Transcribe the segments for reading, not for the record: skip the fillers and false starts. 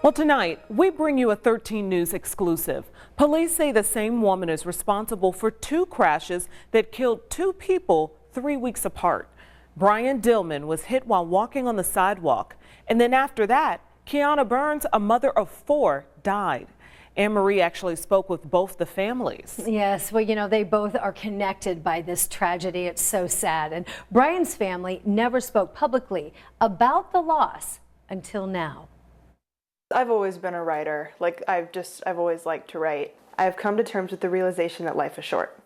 Well, tonight, we bring you a 13 News exclusive. Police say the same woman is responsible for 2 crashes that killed 2 people 3 weeks apart. Brian Dillman was hit while walking on the sidewalk. And then after that, Kiana Burns, a mother of 4, died. Anne Marie actually spoke with both the families. Yes, well, you know, they both are connected by this tragedy. It's so sad. And Brian's family never spoke publicly about the loss until now. I've always been a writer. I've always liked to write. I've come to terms with the realization that life is short.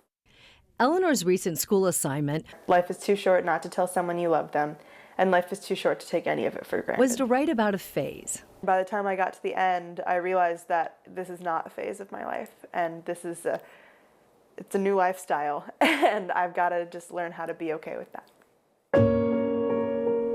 Eleanor's recent school assignment, life is too short not to tell someone you love them, and life is too short to take any of it for granted. Was to write about a phase. By the time I got to the end, I realized that this is not a phase of my life, and it's a new lifestyle, and I've got to just learn how to be okay with that.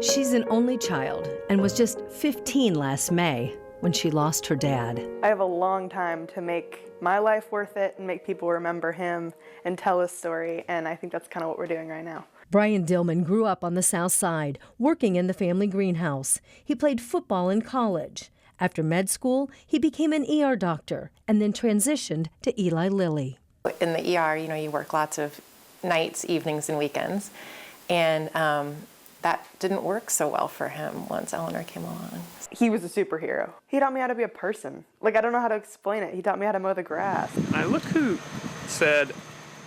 She's an only child and was just 15 last May when she lost her dad. I have a long time to make my life worth it and make people remember him and tell his story, and I think that's kind of what we're doing right now. Brian Dillman grew up on the South Side, working in the family greenhouse. He played football in college. After med school, he became an ER doctor and then transitioned to Eli Lilly. In the ER, you know, you work lots of nights, evenings, and weekends, and that didn't work so well for him once Eleanor came along. He was a superhero. He taught me how to be a person. I don't know how to explain it. He taught me how to mow the grass. Look who said,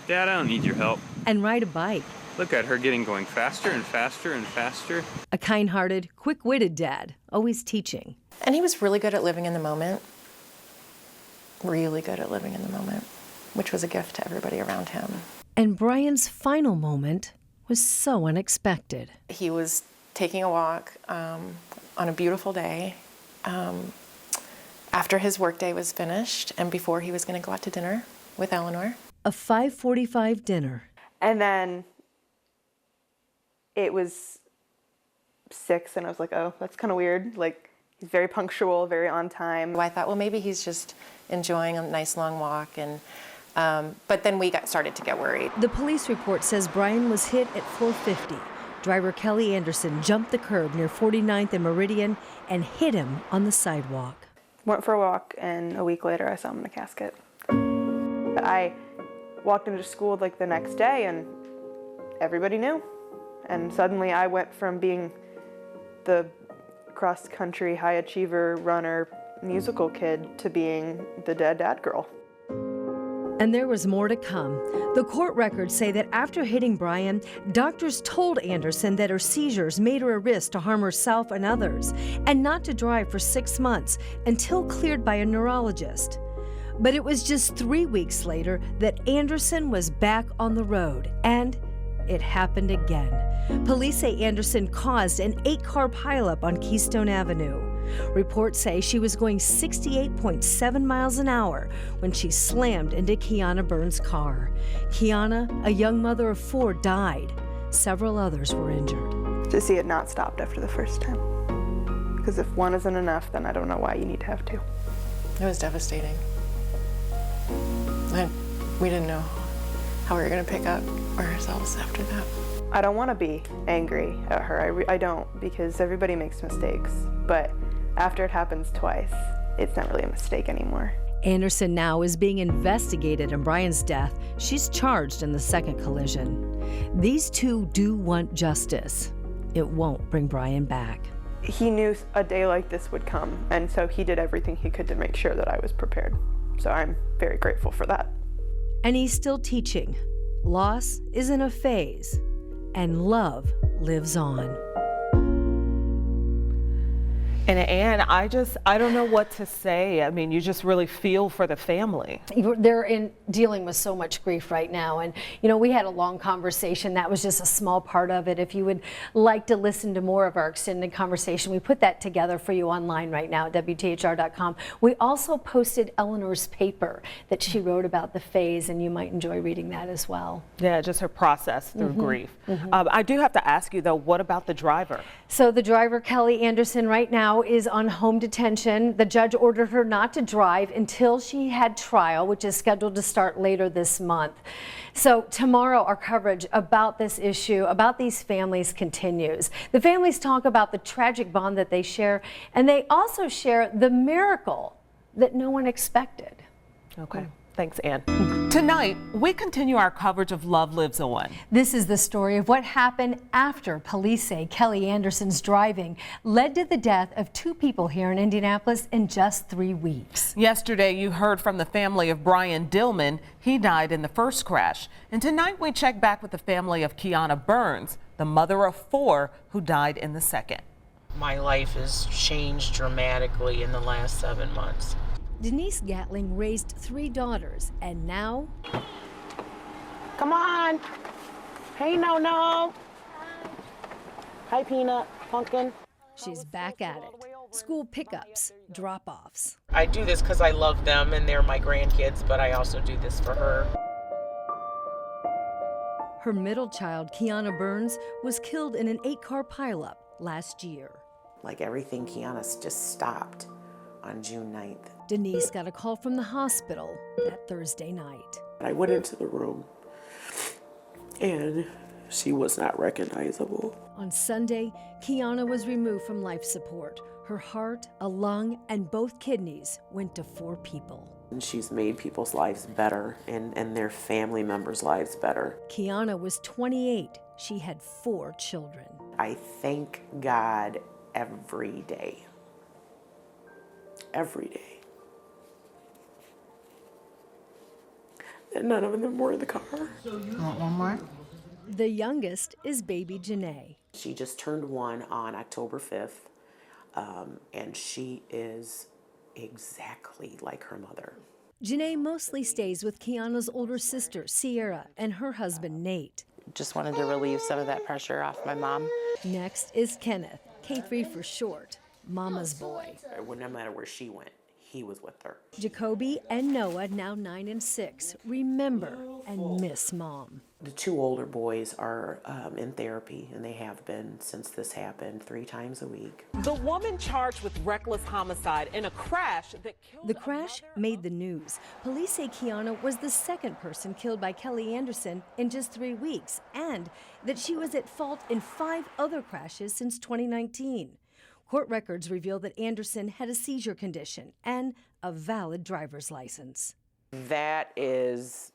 "Dad, I don't need your help." And ride a bike. Look at her going faster and faster and faster. A kind-hearted, quick-witted dad, always teaching. And he was really good at living in the moment. Really good at living in the moment, which was a gift to everybody around him. And Brian's final moment was so unexpected. He was taking a walk on a beautiful day after his workday was finished and before he was going to go out to dinner with Eleanor. A 5:45 dinner. And then it was 6 and I was like, oh, that's kind of weird. He's very punctual, very on time. I thought, well, maybe he's just enjoying a nice long walk, and but then we started to get worried. The police report says Brian was hit at 4:50. Driver Kelli Anderson jumped the curb near 49th and Meridian and hit him on the sidewalk. Went for a walk, and a week later I saw him in a casket. I walked into school the next day and everybody knew. And suddenly I went from being the cross-country high achiever runner musical kid to being the dead dad girl. And there was more to come. The court records say that after hitting Brian, doctors told Anderson that her seizures made her a risk to harm herself and others, and not to drive for 6 months until cleared by a neurologist. But it was just 3 weeks later that Anderson was back on the road, and it happened again. Police say Anderson caused an 8-car pileup on Keystone Avenue. Reports say she was going 68.7 miles an hour when she slammed into Kiana Burns' car. Kiana, a young mother of 4, died. Several others were injured. To see it not stopped after the first time. Because if one isn't enough, then I don't know why you need to have 2. It was devastating. We didn't know how we were going to pick up ourselves after that. I don't want to be angry at her. I don't, because everybody makes mistakes. But after it happens twice, it's not really a mistake anymore. Anderson now is being investigated in Brian's death. She's charged in the second collision. These 2 do want justice. It won't bring Brian back. He knew a day like this would come, and so he did everything he could to make sure that I was prepared. So I'm very grateful for that. And he's still teaching. Loss isn't a phase, and love lives on. And Anne, I don't know what to say. I mean, you just really feel for the family. They're dealing with so much grief right now. And, you know, we had a long conversation. That was just a small part of it. If you would like to listen to more of our extended conversation, we put that together for you online right now at WTHR.com. We also posted Eleanor's paper that she wrote about the phase, and you might enjoy reading that as well. Yeah, just her process through grief. I do have to ask you, though, what about the driver? So the driver, Kelli Anderson, right now, now is on home detention. The judge ordered her not to drive until she had trial, which is scheduled to start later this month. So tomorrow our coverage about this issue, about these families, continues. The families talk about the tragic bond that they share, and they also share the miracle that no one expected. Okay. Thanks, Ann. Tonight, we continue our coverage of Love Lives On. This is the story of what happened after police say Kelli Anderson's driving led to the death of 2 people here in Indianapolis in just 3 weeks. Yesterday, you heard from the family of Brian Dillman. He died in the first crash. And tonight, we check back with the family of Kiana Burns, the mother of 4 who died in the second. My life has changed dramatically in the last 7 months. Denise Gatling raised 3 daughters, and now... Come on. Hey, No. Hi, Peanut, Pumpkin. she's back at it. School pickups, drop-offs. I do this because I love them and they're my grandkids, but I also do this for her. Her middle child, Kiana Burns, was killed in an 8-car pileup last year. Like everything, Kiana just stopped on June 9th. Denise got a call from the hospital that Thursday night. I went into the room and she was not recognizable. On Sunday, Kiana was removed from life support. Her heart, a lung, and both kidneys went to 4 people. And she's made people's lives better and their family members' lives better. Kiana was 28. She had 4 children. I thank God every day. Every day. And none of them were in the car. Want one more? The youngest is baby Janae. She just turned 1 on October 5th, and she is exactly like her mother. Janae mostly stays with Kiana's older sister, Sierra, and her husband, Nate. Just wanted to relieve some of that pressure off my mom. Next is Kenneth, K3 for short, Mama's boy. No matter where she went, he was with her. Jacoby and Noah, now 9 and 6, remember and miss Mom. The 2 older boys are in therapy, and they have been since this happened 3 times a week. The woman charged with reckless homicide in a crash that killed... The crash made the news. Police say Kiana was the 2nd person killed by Kelli Anderson in just 3 weeks, and that she was at fault in 5 other crashes since 2019. Court records reveal that Anderson had a seizure condition and a valid driver's license. That is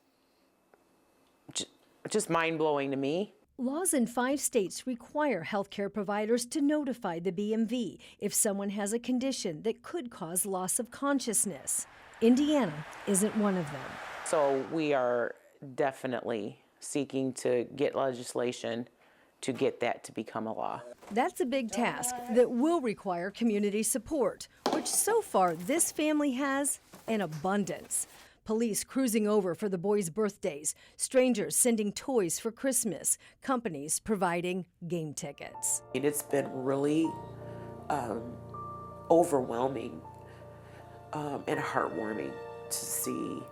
just mind-blowing to me. Laws in 5 states require healthcare providers to notify the BMV if someone has a condition that could cause loss of consciousness. Indiana isn't one of them. So we are definitely seeking to get legislation to get that to become a law. That's a big task that will require community support, which so far this family has in abundance. Police cruising over for the boys' birthdays, strangers sending toys for Christmas, companies providing game tickets. It's been really overwhelming and heartwarming to see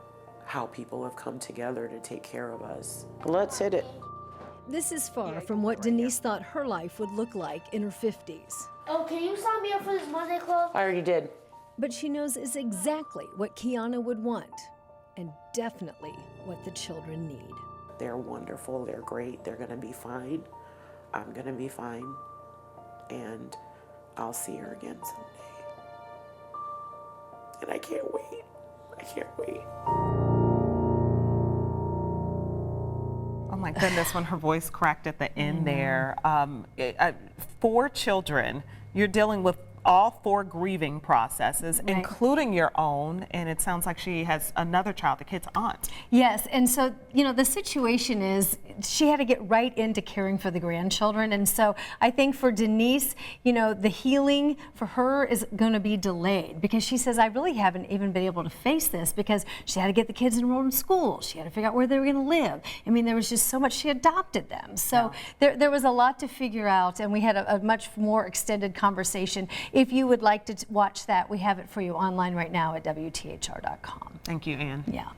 how people have come together to take care of us. Let's hit it. This is far from what Denise thought her life would look like in her 50s. Oh, can you sign me up for this Monday Club? I already did. But she knows is exactly what Kiana would want, and definitely what the children need. They're wonderful, they're great, they're gonna be fine. I'm gonna be fine, and I'll see her again someday. And I can't wait, I can't wait. Oh my goodness, when her voice cracked at the end there. 4 children, you're dealing with all 4 grieving processes, Right. including your own, and it sounds like she has another child, the kid's aunt. Yes, and so, you know, the situation is she had to get right into caring for the grandchildren, and so I think for Denise, you know, the healing for her is going to be delayed because she says, I really haven't even been able to face this because she had to get the kids enrolled in school. She had to figure out where they were going to live. I mean, there was just so much. She adopted them. So there was a lot to figure out, and we had a much more extended conversation. If you would like to watch that, we have it for you online right now at WTHR.com. Thank you, Ann. Yeah.